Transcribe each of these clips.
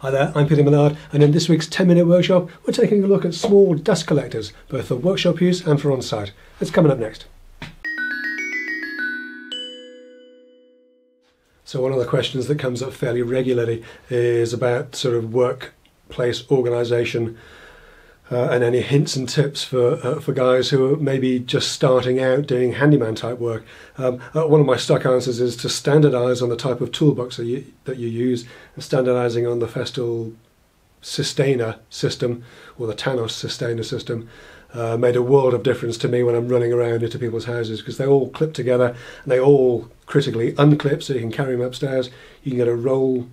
Hi there, I'm Peter Millard, and in this week's 10-minute workshop we're taking a look at small dust collectors, both for workshop use and for on-site. It's coming up next. So one of the questions that comes up fairly regularly is about sort of workplace organisation and any hints and tips for guys who are maybe just starting out doing handyman type work. One of my stock answers is to standardise on the type of toolbox that you use, and standardising on the Festool Sustainer system or the Tanos Sustainer system made a world of difference to me when I'm running around into people's houses, because they all clip together and they all critically unclip, so you can carry them upstairs. You can get a roll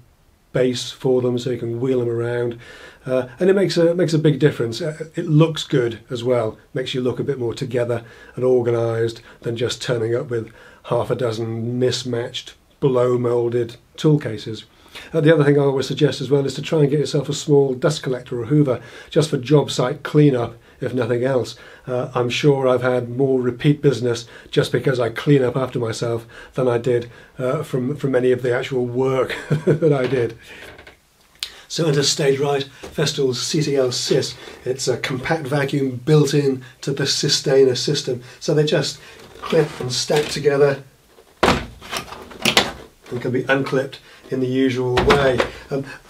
base for them so you can wheel them around, and it makes a big difference. It looks good as well, makes you look a bit more together and organised than just turning up with half a dozen mismatched blow moulded tool cases. The other thing I always suggest as well is to try and get yourself a small dust collector or hoover, just for job site cleanup if nothing else. I'm sure I've had more repeat business just because I clean up after myself than I did from any of the actual work that I did. So into stage right, Festool CTL SYS. It's a compact vacuum built in to the Sustainer system. So they just clip and stack together and can be unclipped in the usual way.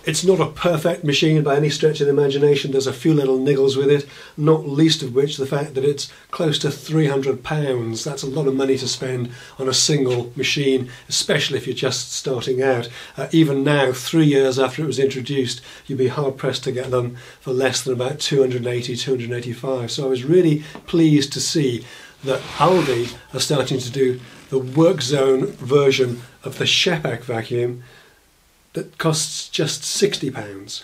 It's not a perfect machine by any stretch of the imagination. There's a few little niggles with it, not least of which the fact that it's close to £300. That's a lot of money to spend on a single machine, especially if you're just starting out. Even now, 3 years after it was introduced, you'd be hard pressed to get them for less than about 280, 285. So I was really pleased to see that Aldi are starting to do the work zone version of the Scheppach vacuum that costs just £60.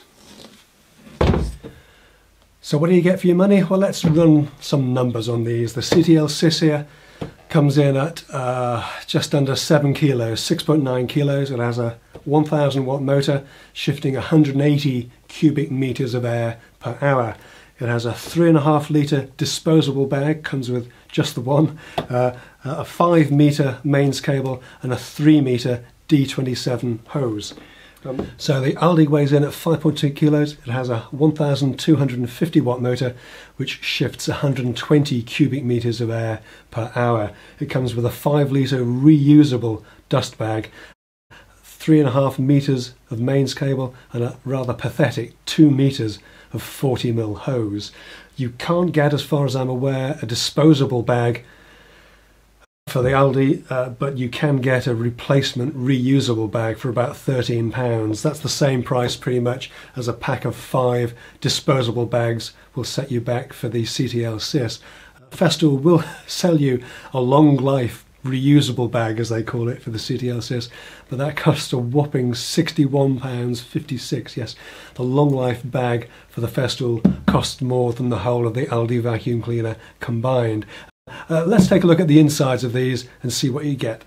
So what do you get for your money? Well, let's run some numbers on these. The CTL SYS here comes in at just under 7 kilos, 6.9 kilos. It has a 1000 watt motor shifting 180 cubic meters of air per hour. It has a 3.5 litre disposable bag, comes with just the one, a 5 metre mains cable and a 3 metre D27 hose. So the Aldi weighs in at 5.2 kilos. It has a 1250 watt motor which shifts 120 cubic meters of air per hour. It comes with a 5 litre reusable dust bag, 3.5 meters of mains cable and a rather pathetic 2 meters of 40mm hose. You can't get, as far as I'm aware, a disposable bag for the Aldi, but you can get a replacement reusable bag for about £13. That's the same price pretty much as a pack of 5 disposable bags will set you back for the CTL SYS. Festool will sell you a long life reusable bag, as they call it, for the CTL SYS, but that costs a whopping £61.56. Yes, the long life bag for the Festool costs more than the whole of the Aldi vacuum cleaner combined. Let's take a look at the insides of these and see what you get.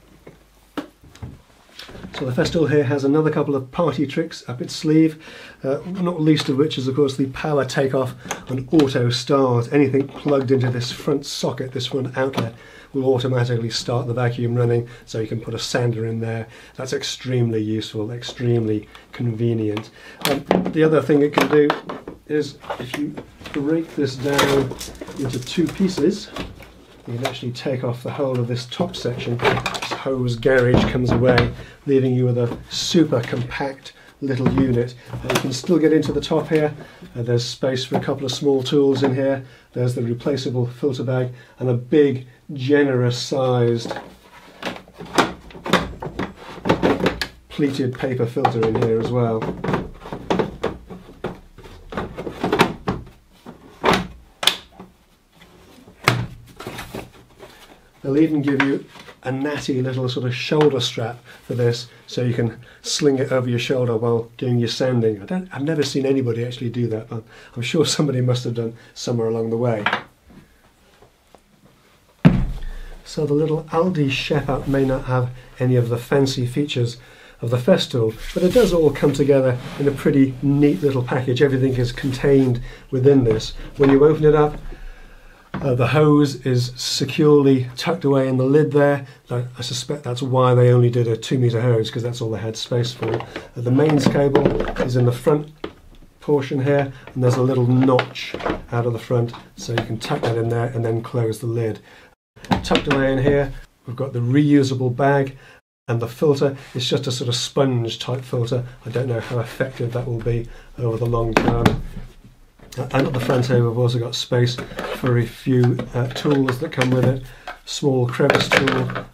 So the Festool here has another couple of party tricks up its sleeve, not least of which is of course the power takeoff and auto start. Anything plugged into this front socket, this front outlet, will automatically start the vacuum running, so you can put a sander in there. That's extremely useful, extremely convenient. The other thing it can do is, if you break this down into 2 pieces, you can actually take off the whole of this top section. This hose garage comes away, leaving you with a super compact little unit. You can still get into the top here. There's space for a couple of small tools in here. There's the replaceable filter bag and a big, generous sized pleated paper filter in here as well. They'll even give you a natty little sort of shoulder strap for this, so you can sling it over your shoulder while doing your sanding. I've never seen anybody actually do that, but I'm sure somebody must have done somewhere along the way. So the little Aldi Scheppach may not have any of the fancy features of the Festool, but it does all come together in a pretty neat little package. Everything is contained within this. When you open it up, The hose is securely tucked away in the lid there. I suspect that's why they only did a 2-meter hose, because that's all they had space for. The mains cable is in the front portion here, and there's a little notch out of the front, so you can tuck that in there and then close the lid. Tucked away in here, we've got the reusable bag, and the filter is just a sort of sponge type filter. I don't know how effective that will be over the long term. And at the front here we've also got space for a few tools that come with it. Small crevice tool,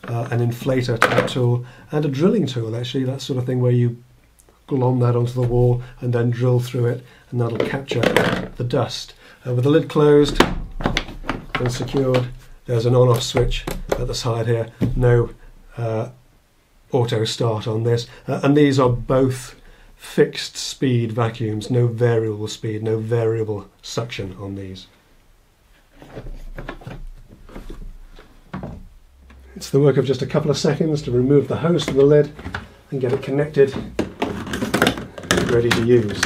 an inflator type tool, and a drilling tool actually, that sort of thing where you glom that onto the wall and then drill through it, and that'll capture the dust. With the lid closed and secured, there's an on-off switch at the side here. No auto start on this, and these are both fixed speed vacuums, no variable speed, no variable suction on these. It's the work of just a couple of seconds to remove the hose from the lid and get it connected, ready to use.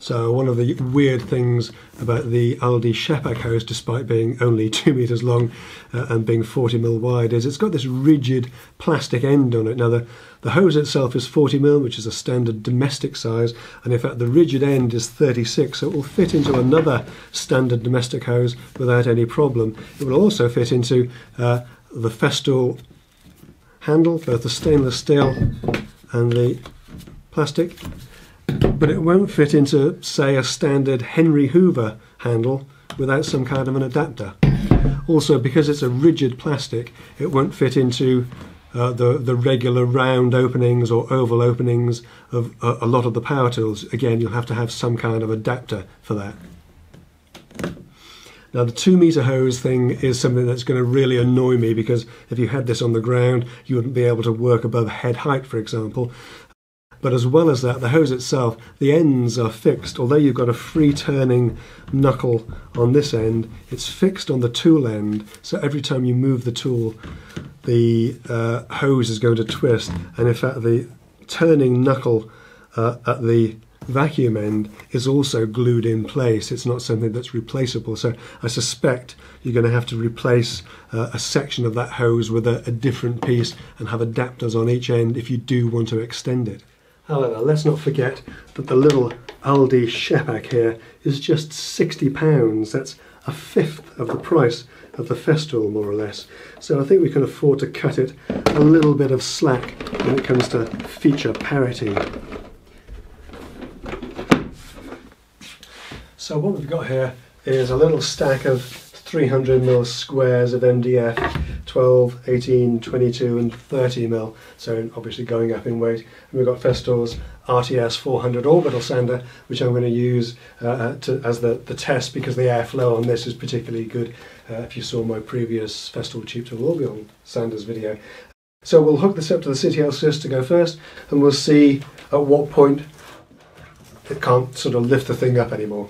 So one of the weird things about the Aldi Scheppach hose, despite being only 2 meters long and being 40mm wide, is it's got this rigid plastic end on it. Now the hose itself is 40mm, which is a standard domestic size, and in fact the rigid end is 36, so it will fit into another standard domestic hose without any problem. It will also fit into the Festool handle, both the stainless steel and the plastic. But it won't fit into, say, a standard Henry Hoover handle without some kind of an adapter. Also, because it's a rigid plastic, it won't fit into the regular round openings or oval openings of a lot of the power tools. Again, you'll have to have some kind of adapter for that. Now, the 2-meter hose thing is something that's going to really annoy me, because if you had this on the ground, you wouldn't be able to work above head height, for example. But as well as that, the hose itself, the ends are fixed. Although you've got a free turning knuckle on this end, it's fixed on the tool end. So every time you move the tool, the hose is going to twist. And in fact, the turning knuckle at the vacuum end is also glued in place. It's not something that's replaceable. So I suspect you're going to have to replace a section of that hose with a different piece and have adapters on each end if you do want to extend it. However, let's not forget that the little Aldi Scheppach here is just £60. That's a fifth of the price of the Festool, more or less. So I think we can afford to cut it a little bit of slack when it comes to feature parity. So what we've got here is a little stack of 300mm squares of MDF, 12, 18, 22 and 30mm, so obviously going up in weight. And we've got Festool's RTS 400 orbital sander, which I'm going to use as the test, because the airflow on this is particularly good. If you saw my previous Festool CTL orbital sanders video. So we'll hook this up to the CTL SYS to go first, and we'll see at what point it can't sort of lift the thing up anymore.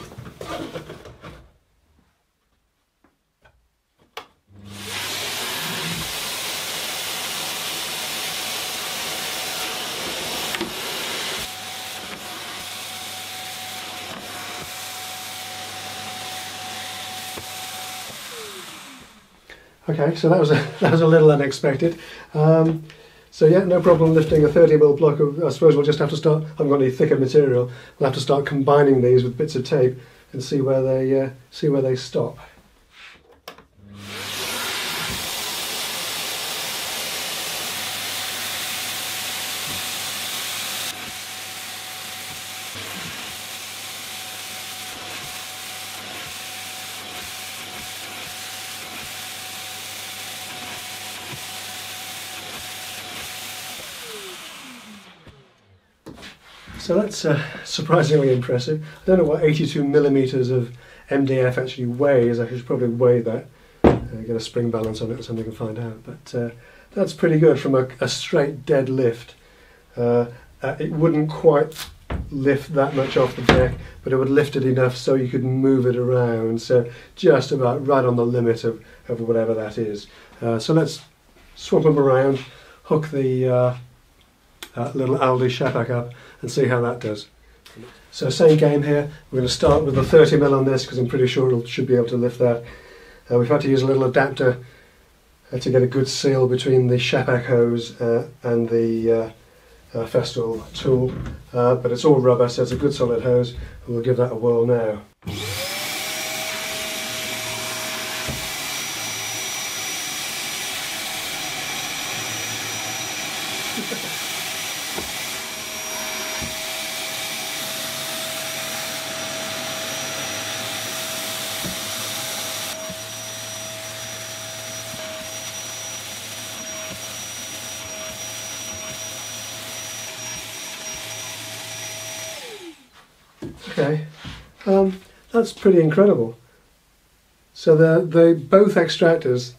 Okay, so that was a little unexpected. So yeah, no problem lifting a 30mm block of. I suppose we'll just have to start. I haven't got any thicker material. We'll have to start combining these with bits of tape and see where they stop. So that's surprisingly impressive. I don't know what 82mm of MDF actually weighs. I should probably weigh that, get a spring balance on it or something and find out. But that's pretty good from a straight dead lift. It wouldn't quite lift that much off the deck, but it would lift it enough so you could move it around. So just about right on the limit of whatever that is. So let's swap them around, hook the little Aldi Scheppach up and see how that does. So same game here. We're going to start with the 30mm on this because I'm pretty sure it should be able to lift that. We've had to use a little adapter to get a good seal between the Scheppach hose and the Festool tool, but it's all rubber, so it's a good solid hose, and we'll give that a whirl now. Okay, that's pretty incredible. So they're both extractors,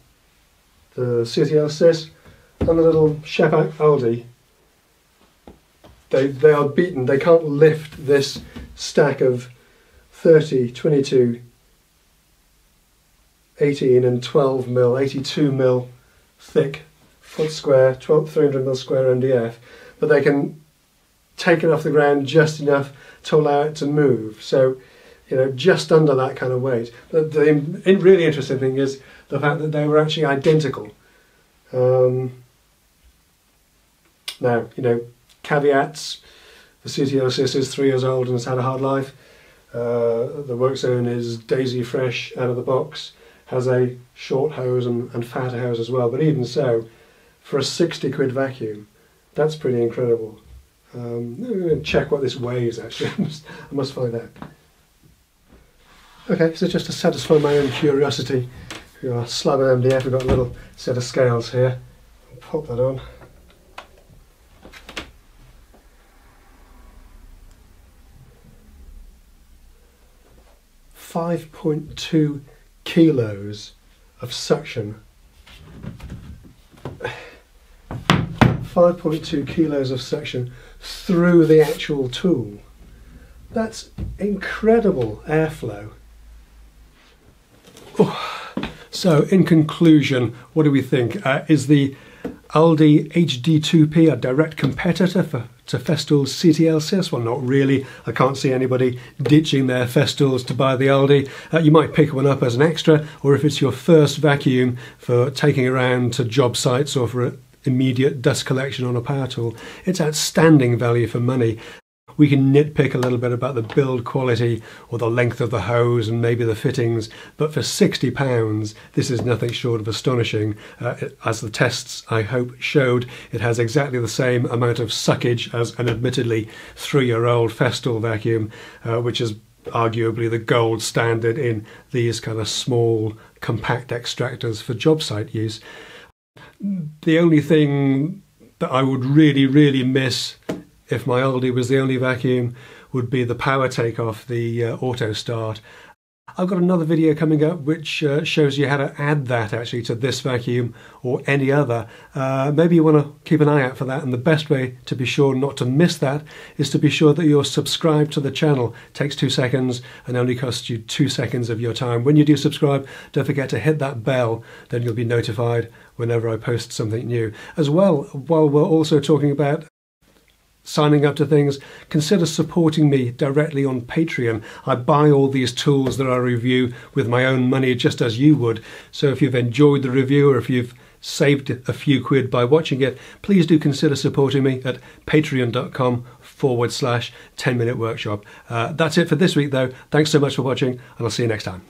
the CTL SYS and the little Scheppach Aldi, they are beaten. They can't lift this stack of 30, 22, 18 and 12mm, 82mm thick foot square, 300mm square MDF, but they can take it off the ground just enough to allow it to move. So, you know, just under that kind of weight. The really interesting thing is the fact that they were actually identical. Now, you know, caveats. The CTL SYS is 3 years old and has had a hard life. The work zone is daisy fresh out of the box. Has a short hose and fatter hose as well. But even so, for a 60 quid vacuum, that's pretty incredible. I'm going to check what this weighs actually. I must find out. Okay, so just to satisfy my own curiosity, we've got a slab of MDF, we've got a little set of scales here. I'll pop that on. .2 kilos of suction. 5.2 kilos of suction through the actual tool. That's incredible airflow. Oh. So in conclusion, what do we think? Is the Aldi HD2P a direct competitor to Festool CTL SYS? Well, not really. I can't see anybody ditching their Festools to buy the Aldi. You might pick one up as an extra, or if it's your first vacuum for taking around to job sites or for immediate dust collection on a power tool, it's outstanding value for money. We can nitpick a little bit about the build quality or the length of the hose and maybe the fittings, but for £60 this is nothing short of astonishing. As the tests I hope showed, it has exactly the same amount of suckage as an admittedly 3-year-old Festool vacuum, which is arguably the gold standard in these kind of small compact extractors for job site use. The only thing that I would really miss if my Aldi was the only vacuum would be the power takeoff, the auto start. I've got another video coming up which shows you how to add that actually to this vacuum or any other. Maybe you want to keep an eye out for that, and the best way to be sure not to miss that is to be sure that you're subscribed to the channel. It takes 2 seconds and only costs you 2 seconds of your time. When you do subscribe, don't forget to hit that bell, then you'll be notified whenever I post something new. As well, while we're also talking about signing up to things, consider supporting me directly on Patreon. I buy all these tools that I review with my own money, just as you would. So if you've enjoyed the review or if you've saved a few quid by watching it, please do consider supporting me at patreon.com/10-minute workshop. That's it for this week though. Thanks so much for watching, and I'll see you next time.